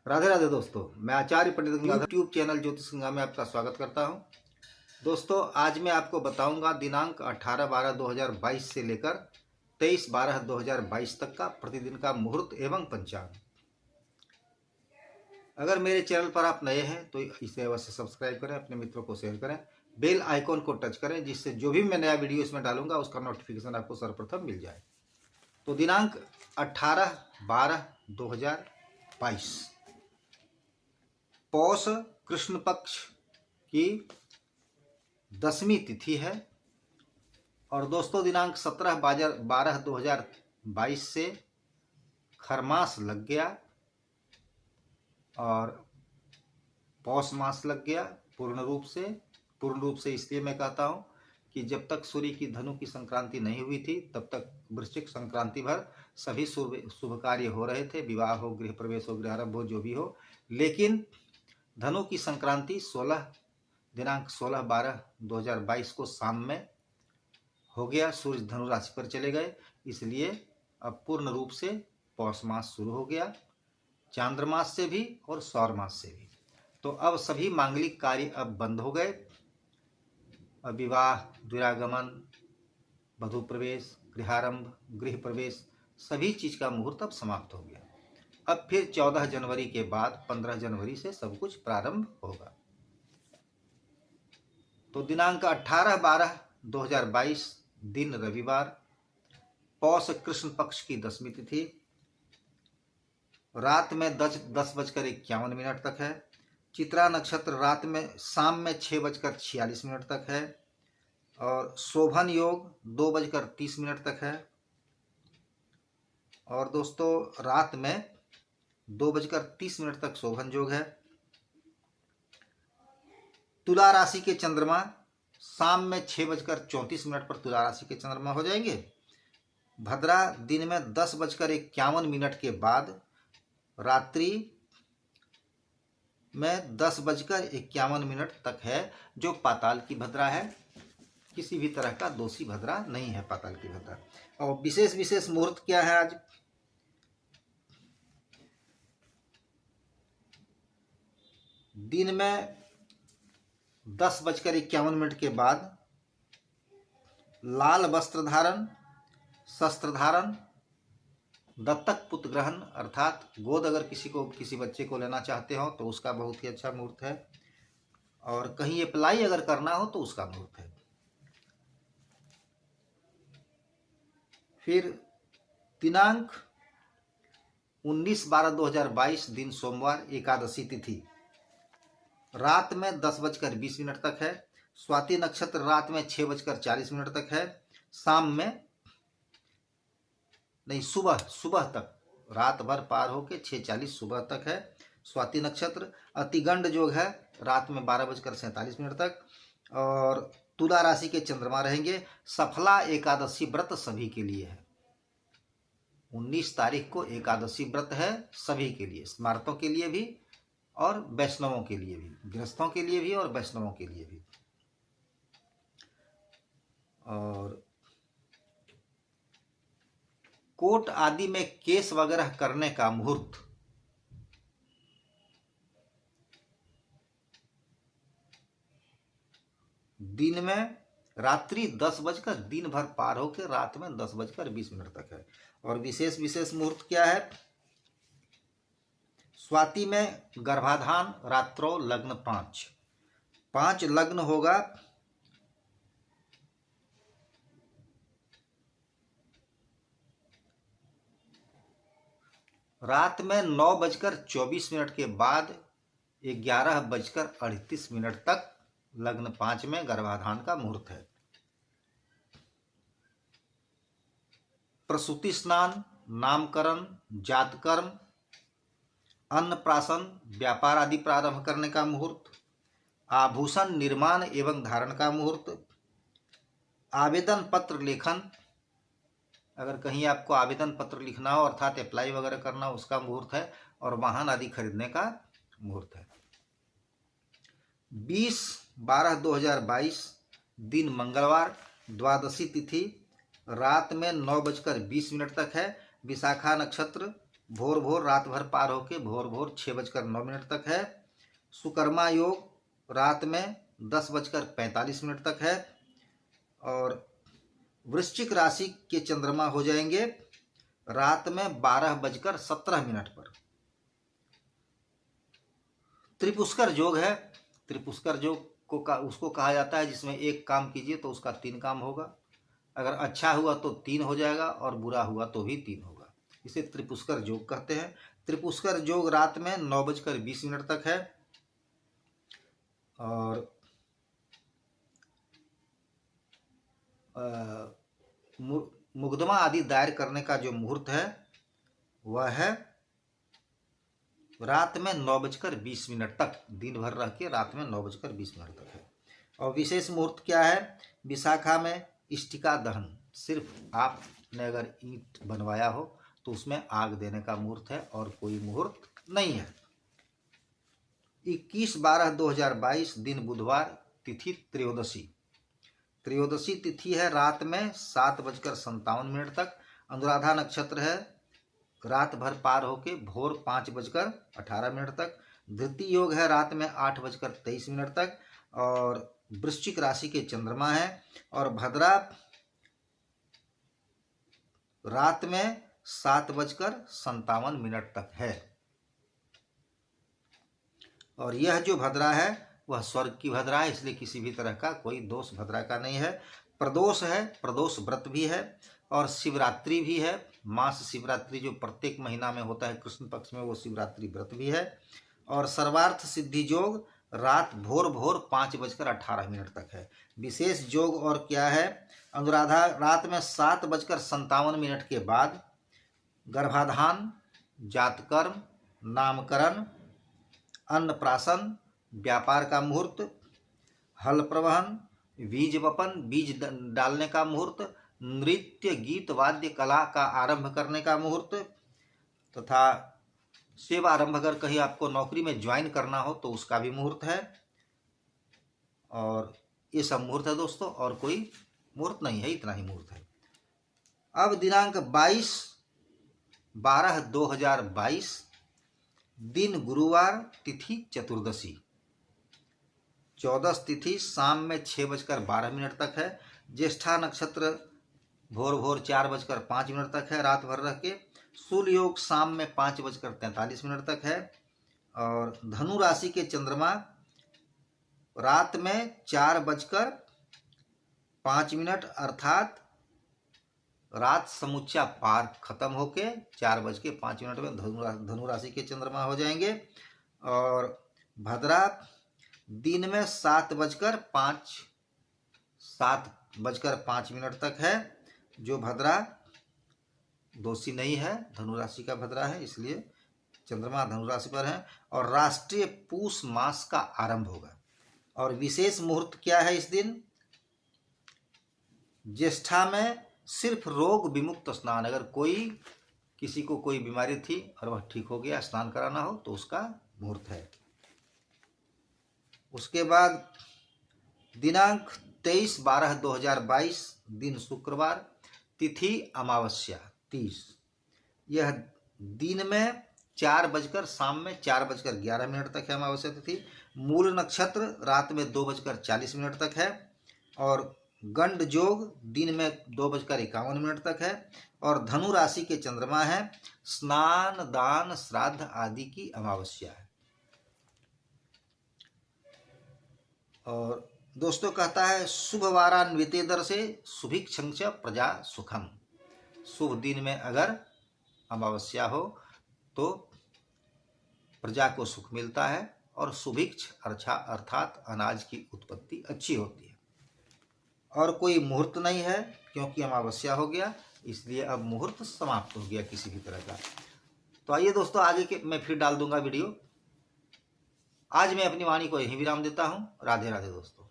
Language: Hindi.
राधे राधे दोस्तों, मैं आचार्य पंडित गंगाधर यूट्यूब चैनल ज्योतिष गंगा में आपका स्वागत करता हूं। दोस्तों, आज मैं आपको बताऊंगा दिनांक 18/12/2022 से लेकर 23/12/2022 तक का प्रतिदिन का मुहूर्त एवं पंचांग। अगर मेरे चैनल पर आप नए हैं तो इसे अवश्य सब्सक्राइब करें, अपने मित्रों को शेयर करें, बेल आइकॉन को टच करें, जिससे जो भी मैं नया वीडियो इसमें डालूंगा उसका नोटिफिकेशन आपको सर्वप्रथम मिल जाए। तो दिनांक 18/12/2022 पौष कृष्ण पक्ष की 10वीं तिथि है। और दोस्तों, दिनांक 17/12/2022 से खरमास लग गया और पौष मास लग गया पूर्ण रूप से इसलिए मैं कहता हूँ कि जब तक सूर्य की धनु की संक्रांति नहीं हुई थी तब तक वृश्चिक संक्रांति भर सभी शुभ कार्य हो रहे थे, विवाह हो, गृह प्रवेश हो, गृह आरंभ हो, जो भी हो। लेकिन धनु की संक्रांति दिनांक 16/12/2022 को शाम में हो गया, सूर्य धनु राशि पर चले गए, इसलिए अब पूर्ण रूप से पौष मास शुरू हो गया, चांद्रमास से भी और सौर मास से भी। तो अब सभी मांगलिक कार्य अब बंद हो गए। अब विवाह, द्विरागमन, वधु प्रवेश, गृहारंभ, गृह प्रवेश, सभी चीज का मुहूर्त अब समाप्त हो गया। अब फिर 14 जनवरी के बाद 15 जनवरी से सब कुछ प्रारंभ होगा। तो दिनांक 18/12/2022 दिन रविवार, पौष कृष्ण पक्ष की 10वीं तिथि, रात में 10:51 तक है। चित्रा नक्षत्र रात में शाम में 6:46 तक है और शोभन योग 2:30 तक है। और दोस्तों, रात में 2:30 तक शोभन योग है। तुला राशि के चंद्रमा शाम में 6:34 पर तुला राशि के चंद्रमा हो जाएंगे। भद्रा दिन में 10:51 के बाद रात्रि में 10:51 तक है, जो पाताल की भद्रा है। किसी भी तरह का दोषी भद्रा नहीं है पाताल की भद्रा। और विशेष मुहूर्त क्या है आज? दिन में 10:51 के बाद लाल वस्त्र धारण, शस्त्र धारण, दत्तक पुत्र ग्रहण अर्थात गोद अगर किसी बच्चे को लेना चाहते हो तो उसका बहुत ही अच्छा मुहूर्त है। और कहीं अप्लाई अगर करना हो तो उसका मुहूर्त है। फिर दिनांक 19/12/2022 दिन सोमवार, एकादशी तिथि, रात में 10:20 तक है। स्वाति नक्षत्र रात में 6:40 तक है। शाम में नहीं, सुबह तक, रात भर पार होके 6:40 सुबह तक है स्वाति नक्षत्र। अतिगंड योग है रात में 12:47 तक। और तुला राशि के चंद्रमा रहेंगे। सफला एकादशी व्रत सभी के लिए है। 19 तारीख को एकादशी व्रत है सभी के लिए, स्मार्तों के लिए भी और वैष्णवों के लिए भी, गृहस्थों के लिए भी और वैष्णवों के लिए भी। और कोट आदि में केस वगैरह करने का मुहूर्त दिन में रात्रि 10 बजकर, दिन भर पार होकर रात में 10:20 तक है। और विशेष मुहूर्त क्या है? स्वाति में गर्भाधान रात्रो लग्न 5 लग्न होगा। रात में 9:24 के बाद 11:38 तक लग्न 5 में गर्भाधान का मुहूर्त है। प्रसूति स्नान, नामकरण, जातकर्म, अन्नप्राशन, व्यापार आदि प्रारंभ करने का मुहूर्त, आभूषण निर्माण एवं धारण का मुहूर्त, आवेदन पत्र लेखन, अगर कहीं आपको आवेदन पत्र लिखना हो अर्थात अप्लाई वगैरह करना हो उसका मुहूर्त है। और वाहन आदि खरीदने का मुहूर्त है। 20/12/2022 दिन मंगलवार, द्वादशी तिथि, रात में 9:20 तक है। विशाखा नक्षत्र भोर भोर रात भर पार होके भोर भोर 6:09 तक है। सुकर्मा योग रात में 10:45 तक है। और वृश्चिक राशि के चंद्रमा हो जाएंगे रात में 12:17 पर। त्रिपुष्कर योग है। त्रिपुष्कर योग को उसको कहा जाता है जिसमें एक काम कीजिए तो उसका 3 काम होगा। अगर अच्छा हुआ तो 3 हो जाएगा और बुरा हुआ तो भी 3 होगा। इसे त्रिपुष्कर योग कहते हैं। त्रिपुष्कर योग रात में 9:20 तक है। और मुकदमा आदि दायर करने का जो मुहूर्त है वह है रात में 9:20 तक। दिन भर रह के रात में 9:20 तक है। और विशेष मुहूर्त क्या है? विशाखा में इष्टिका दहन। सिर्फ आपने अगर ईंट बनवाया हो तो उसमें आग देने का मुहूर्त है और कोई मुहूर्त नहीं है। 21/12/2022 दिन बुधवार, तिथि त्रयोदशी। त्रयोदशी तिथि है रात में 7:57 तक। अनुराधा नक्षत्र है रात भर पार होके भोर 5:18 तक। धृति योग है रात में 8:23 तक। और वृश्चिक राशि के चंद्रमा है। और भद्रा रात में 7:57 तक है। और यह जो भद्रा है वह स्वर्ग की भद्रा है, इसलिए किसी भी तरह का कोई दोष भद्रा का नहीं है। प्रदोष है, प्रदोष व्रत भी है और शिवरात्रि भी है। मास शिवरात्रि जो प्रत्येक महीना में होता है कृष्ण पक्ष में, वो शिवरात्रि व्रत भी है। और सर्वार्थ सिद्धि योग रात भोर भोर 5:18 तक है। विशेष योग और क्या है? अनुराधा रात में 7:57 के बाद गर्भाधान, जातकर्म, नामकरण, अन्नप्राशन, व्यापार का मुहूर्त, हल प्रवहन, बीज वपन, बीज डालने का मुहूर्त, नृत्य गीत वाद्य कला का आरंभ करने का मुहूर्त तथा सेवा आरंभ अगर कहीं आपको नौकरी में ज्वाइन करना हो तो उसका भी मुहूर्त है। और ये सब मुहूर्त है दोस्तों, और कोई मुहूर्त नहीं है, इतना ही मुहूर्त है। अब दिनांक 22/12/2022 दिन गुरुवार, तिथि चतुर्दशी। 14 तिथि शाम में 6:12 तक है। ज्येष्ठा नक्षत्र भोर भोर 4:05 तक है रात भर रह के। सूल योग शाम में 5:43 तक है। और धनु राशि के चंद्रमा रात में 4:05 अर्थात रात समुच्चा पार खत्म होके 4:05 में धनु राशि के चंद्रमा हो जाएंगे। और भद्रा दिन में 7:05 तक है। जो भद्रा दोषी नहीं है, धनु राशि का भद्रा है, इसलिए चंद्रमा धनु राशि पर है। और राष्ट्रीय पूष मास का आरंभ होगा। और विशेष मुहूर्त क्या है इस दिन? ज्येष्ठा में सिर्फ रोग विमुक्त स्नान। अगर किसी को कोई बीमारी थी और वह ठीक हो गया, स्नान कराना हो तो उसका मुहूर्त है। उसके बाद दिनांक 23/12/2022 दिन शुक्रवार, तिथि अमावस्या 30। यह दिन में 4 शाम में 4:11 तक है अमावस्या तिथि। मूल नक्षत्र रात में 2:40 तक है। और गंड योग दिन में 2:51 तक है। और धनु राशि के चंद्रमा है। स्नान दान श्राद्ध आदि की अमावस्या है। और दोस्तों कहता है शुभ वारान्वितेदर से शुभिक्षं च प्रजा सुखम। शुभ दिन में अगर अमावस्या हो तो प्रजा को सुख मिलता है और शुभिक्ष अर्थात अनाज की उत्पत्ति अच्छी होती है। और कोई मुहूर्त नहीं है क्योंकि अमावस्या हो गया, इसलिए अब मुहूर्त समाप्त हो गया किसी भी तरह का। तो आइए दोस्तों, आगे के मैं फिर डाल दूंगा वीडियो। आज मैं अपनी वाणी को यहीं विराम देता हूँ। राधे राधे दोस्तों।